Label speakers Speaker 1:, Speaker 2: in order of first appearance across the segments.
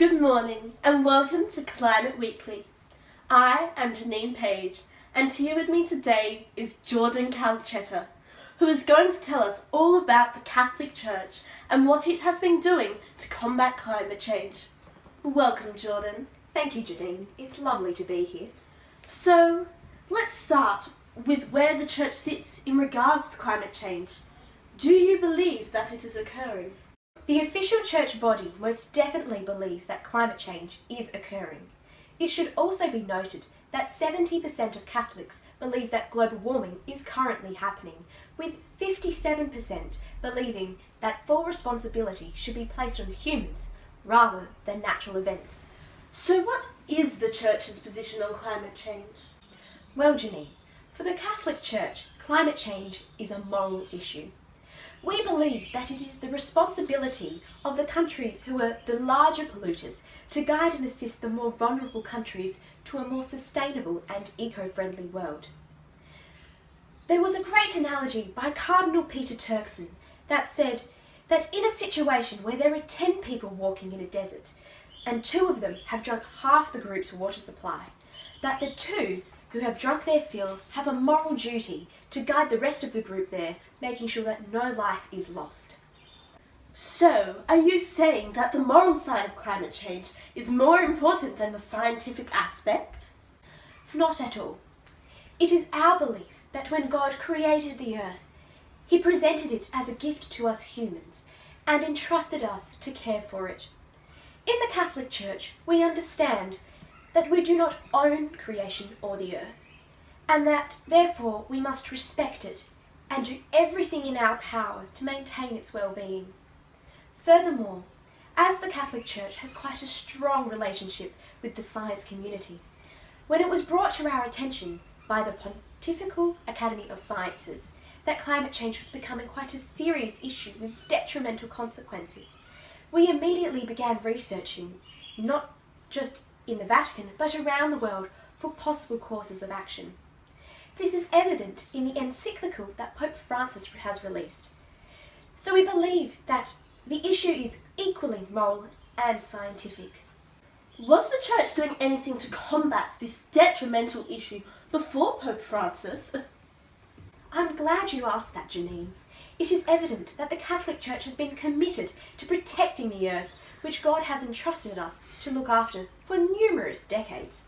Speaker 1: Good morning and welcome to Climate Weekly. I am Janine Page and here with me today is Jordan Calchetta, who is going to tell us all about the Catholic Church and what it has been doing to combat climate change. Welcome, Jordan.
Speaker 2: Thank you, Janine. It's lovely to be here.
Speaker 1: So, let's start with where the Church sits in regards to climate change. Do you believe that it is occurring?
Speaker 2: The official church body most definitely believes that climate change is occurring. It should also be noted that 70% of Catholics believe that global warming is currently happening, with 57% believing that full responsibility should be placed on humans rather than natural events.
Speaker 1: So what is the Church's position on climate change?
Speaker 2: Well, Janine, for the Catholic Church, climate change is a moral issue. We believe that it is the responsibility of the countries who are the larger polluters to guide and assist the more vulnerable countries to a more sustainable and eco-friendly world. There was a great analogy by Cardinal Peter Turkson that said that in a situation where there are 10 people walking in a desert and 2 of them have drunk half the group's water supply, that the 2 who have drunk their fill have a moral duty to guide the rest of the group there, making sure that no life is lost.
Speaker 1: So, are you saying that the moral side of climate change is more important than the scientific aspect?
Speaker 2: Not at all. It is our belief that when God created the earth, He presented it as a gift to us humans and entrusted us to care for it. In the Catholic Church, we understand that we do not own creation or the earth, and that therefore we must respect it and do everything in our power to maintain its well-being. Furthermore, as the Catholic Church has quite a strong relationship with the science community, when it was brought to our attention by the Pontifical Academy of Sciences that climate change was becoming quite a serious issue with detrimental consequences, we immediately began researching, not just in the Vatican, but around the world for possible courses of action. This is evident in the encyclical that Pope Francis has released. So we believe that the issue is equally moral and scientific.
Speaker 1: Was the Church doing anything to combat this detrimental issue before Pope Francis?
Speaker 2: I'm glad you asked that, Janine. It is evident that the Catholic Church has been committed to protecting the earth, which God has entrusted us to look after for numerous decades.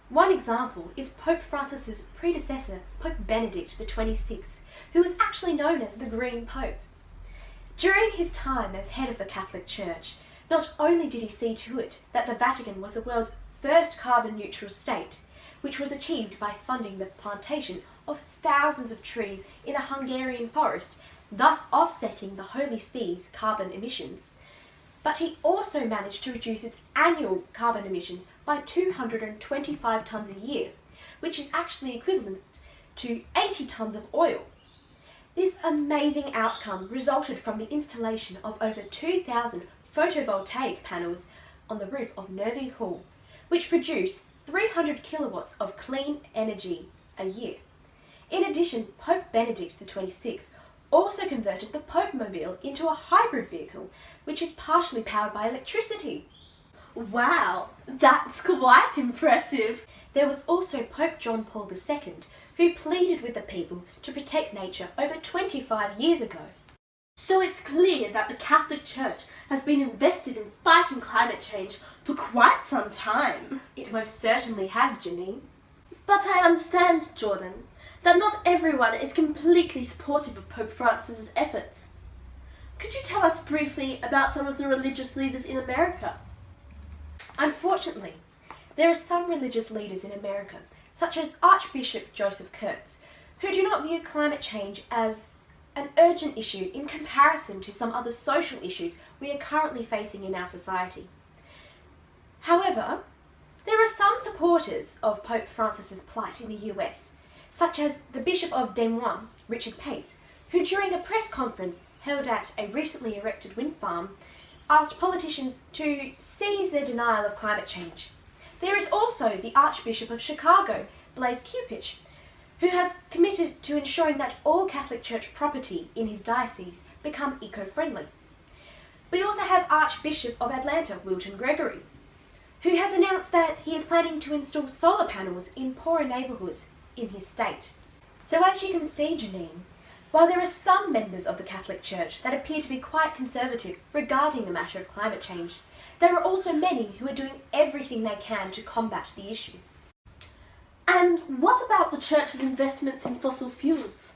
Speaker 2: One example is Pope Francis's predecessor, Pope Benedict XXVI, who was actually known as the Green Pope. During his time as head of the Catholic Church, not only did he see to it that the Vatican was the world's first carbon-neutral state, which was achieved by funding the plantation of thousands of trees in a Hungarian forest, thus offsetting the Holy See's carbon emissions, but he also managed to reduce its annual carbon emissions by 225 tonnes a year, which is actually equivalent to 80 tonnes of oil. This amazing outcome resulted from the installation of over 2,000 photovoltaic panels on the roof of Nervi Hall, which produced 300 kilowatts of clean energy a year. In addition, Pope Benedict XXVI also converted the Pope Mobile into a hybrid vehicle, which is partially powered by electricity.
Speaker 1: Wow, that's quite impressive.
Speaker 2: There was also Pope John Paul II, who pleaded with the people to protect nature over 25 years ago.
Speaker 1: So it's clear that the Catholic Church has been invested in fighting climate change for quite some time.
Speaker 2: It most certainly has, Janine.
Speaker 1: But I understand, Jordan, that not everyone is completely supportive of Pope Francis's efforts. Could you tell us briefly about some of the religious leaders in America?
Speaker 2: Unfortunately, there are some religious leaders in America, such as Archbishop Joseph Kurtz, who do not view climate change as an urgent issue in comparison to some other social issues we are currently facing in our society. However, there are some supporters of Pope Francis's plight in the US, such as the Bishop of Des Moines, Richard Pates, who during a press conference held at a recently erected wind farm, asked politicians to cease their denial of climate change. There is also the Archbishop of Chicago, Blaise Cupich, who has committed to ensuring that all Catholic Church property in his diocese become eco-friendly. We also have Archbishop of Atlanta, Wilton Gregory, who has announced that he is planning to install solar panels in poorer neighbourhoods in his state. So as you can see, Janine, while there are some members of the Catholic Church that appear to be quite conservative regarding the matter of climate change, there are also many who are doing everything they can to combat the issue.
Speaker 1: And what about the Church's investments in fossil fuels?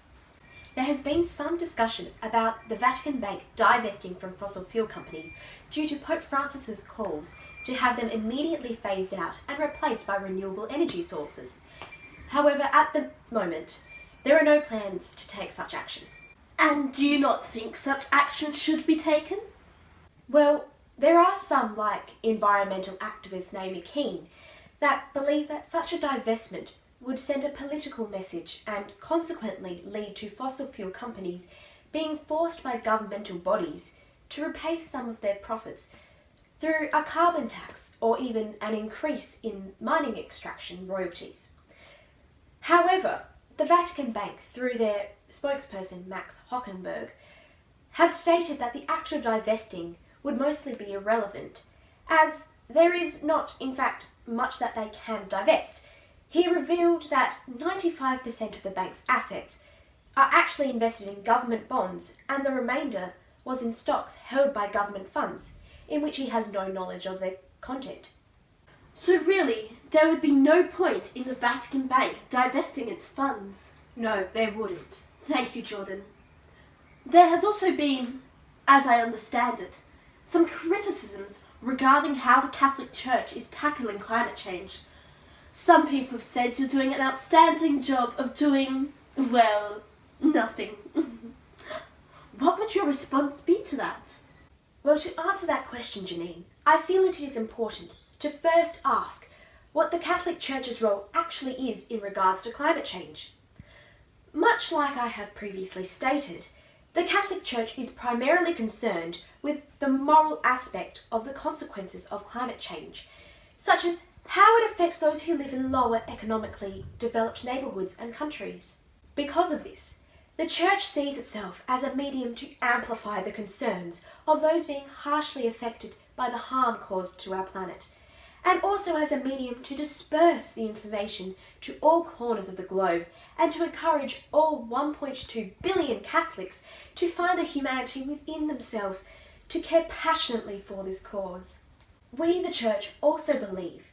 Speaker 2: There has been some discussion about the Vatican Bank divesting from fossil fuel companies due to Pope Francis's calls to have them immediately phased out and replaced by renewable energy sources. However, at the moment, there are no plans to take such action.
Speaker 1: And do you not think such action should be taken?
Speaker 2: Well, there are some, like environmental activist Naomi Keane, that believe that such a divestment would send a political message and consequently lead to fossil fuel companies being forced by governmental bodies to repay some of their profits through a carbon tax or even an increase in mining extraction royalties. However, the Vatican Bank, through their spokesperson Max Hockenberg, have stated that the actual divesting would mostly be irrelevant, as there is not, in fact, much that they can divest. He revealed that 95% of the bank's assets are actually invested in government bonds, and the remainder was in stocks held by government funds, in which he has no knowledge of their content.
Speaker 1: So really, there would be no point in the Vatican Bank divesting its funds.
Speaker 2: No, there wouldn't.
Speaker 1: Thank you, Jordan. There has also been, as I understand it, some criticisms regarding how the Catholic Church is tackling climate change. Some people have said you're doing an outstanding job of doing, well, nothing. What would your response be to that?
Speaker 2: Well, to answer that question, Janine, I feel it is important to first ask what the Catholic Church's role actually is in regards to climate change. Much like I have previously stated, the Catholic Church is primarily concerned with the moral aspect of the consequences of climate change, such as how it affects those who live in lower economically developed neighbourhoods and countries. Because of this, the Church sees itself as a medium to amplify the concerns of those being harshly affected by the harm caused to our planet, and also as a medium to disperse the information to all corners of the globe and to encourage all 1.2 billion Catholics to find the humanity within themselves to care passionately for this cause. We, the Church, also believe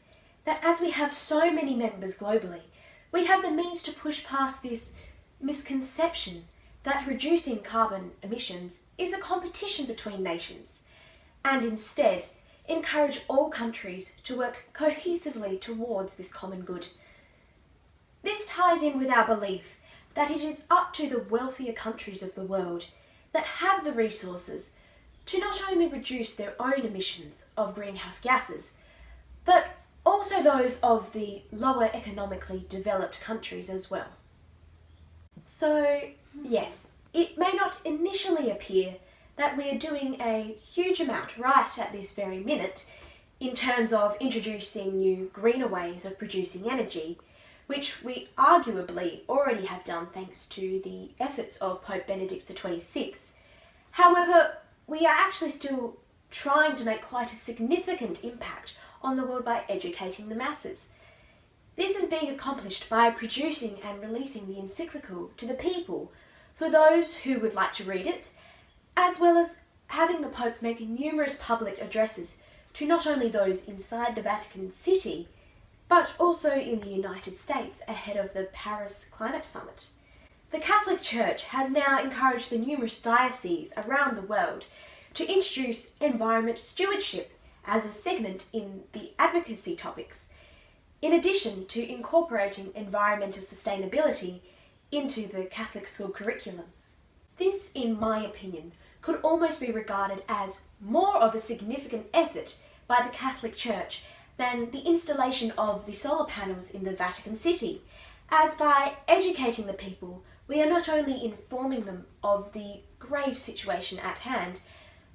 Speaker 2: that as we have so many members globally, we have the means to push past this misconception that reducing carbon emissions is a competition between nations, and instead encourage all countries to work cohesively towards this common good. This ties in with our belief that it is up to the wealthier countries of the world that have the resources to not only reduce their own emissions of greenhouse gases, but also those of the lower economically developed countries as well. So, yes, it may not initially appear that we are doing a huge amount right at this very minute in terms of introducing new greener ways of producing energy, which we arguably already have done thanks to the efforts of Pope Benedict XXVI. However, we are actually still trying to make quite a significant impact on the world by educating the masses. This is being accomplished by producing and releasing the encyclical to the people for those who would like to read it, as well as having the Pope make numerous public addresses to not only those inside the Vatican City, but also in the United States ahead of the Paris Climate Summit. The Catholic Church has now encouraged the numerous dioceses around the world to introduce environment stewardship as a segment in the advocacy topics, in addition to incorporating environmental sustainability into the Catholic school curriculum. This, in my opinion, could almost be regarded as more of a significant effort by the Catholic Church than the installation of the solar panels in the Vatican City, as by educating the people, we are not only informing them of the grave situation at hand,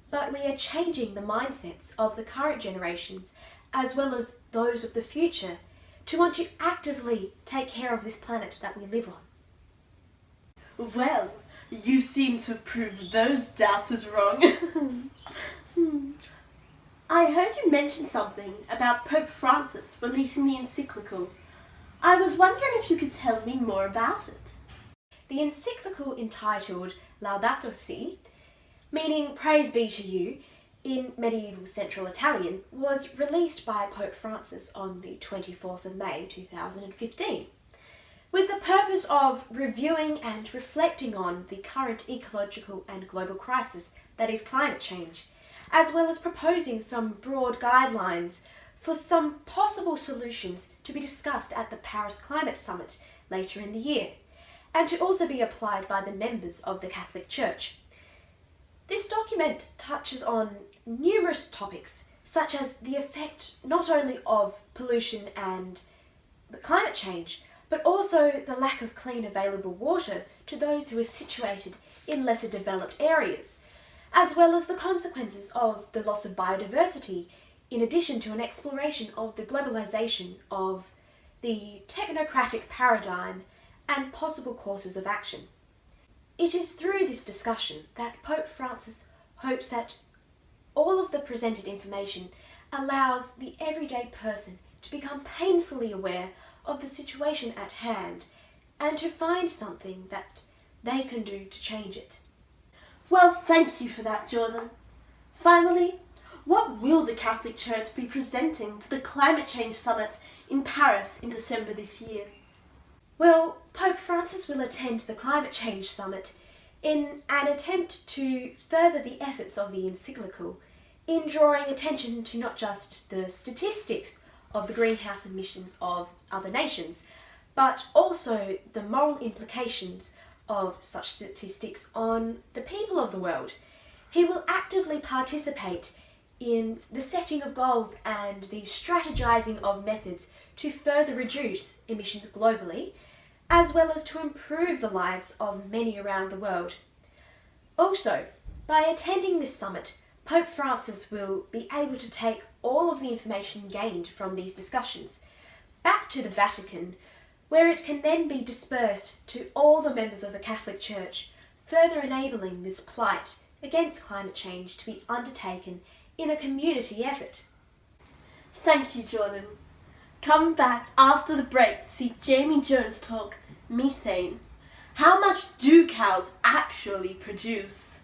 Speaker 2: but we are changing the mindsets of the current generations as well as those of the future to want to actively take care of this planet that we live on.
Speaker 1: Well, you seem to have proved those doubters wrong. I heard you mention something about Pope Francis releasing the encyclical. I was wondering if you could tell me more about it.
Speaker 2: The encyclical entitled Laudato Si, meaning Praise be to you, in medieval Central Italian, was released by Pope Francis on the 24th of May 2015, with the purpose of reviewing and reflecting on the current ecological and global crisis that is climate change, as well as proposing some broad guidelines for some possible solutions to be discussed at the Paris Climate Summit later in the year, and to also be applied by the members of the Catholic Church. This document touches on numerous topics, such as the effect not only of pollution and the climate change, but also the lack of clean available water to those who are situated in lesser developed areas, as well as the consequences of the loss of biodiversity, in addition to an exploration of the globalization of the technocratic paradigm and possible courses of action. It is through this discussion that Pope Francis hopes that all of the presented information allows the everyday person to become painfully aware of the situation at hand and to find something that they can do to change it.
Speaker 1: Well, thank you for that, Jordan. Finally, what will the Catholic Church be presenting to the Climate Change Summit in Paris in December this year?
Speaker 2: Well, Pope Francis will attend the Climate Change Summit in an attempt to further the efforts of the encyclical in drawing attention to not just the statistics of the greenhouse emissions of other nations, but also the moral implications of such statistics on the people of the world. He will actively participate in the setting of goals and the strategizing of methods to further reduce emissions globally, as well as to improve the lives of many around the world. Also, by attending this summit, Pope Francis will be able to take all of the information gained from these discussions back to the Vatican, where it can then be dispersed to all the members of the Catholic Church, further enabling this plight against climate change to be undertaken in a community effort.
Speaker 1: Thank you, Jordan. Come back after the break to see Jamie Jones talk methane. How much do cows actually produce?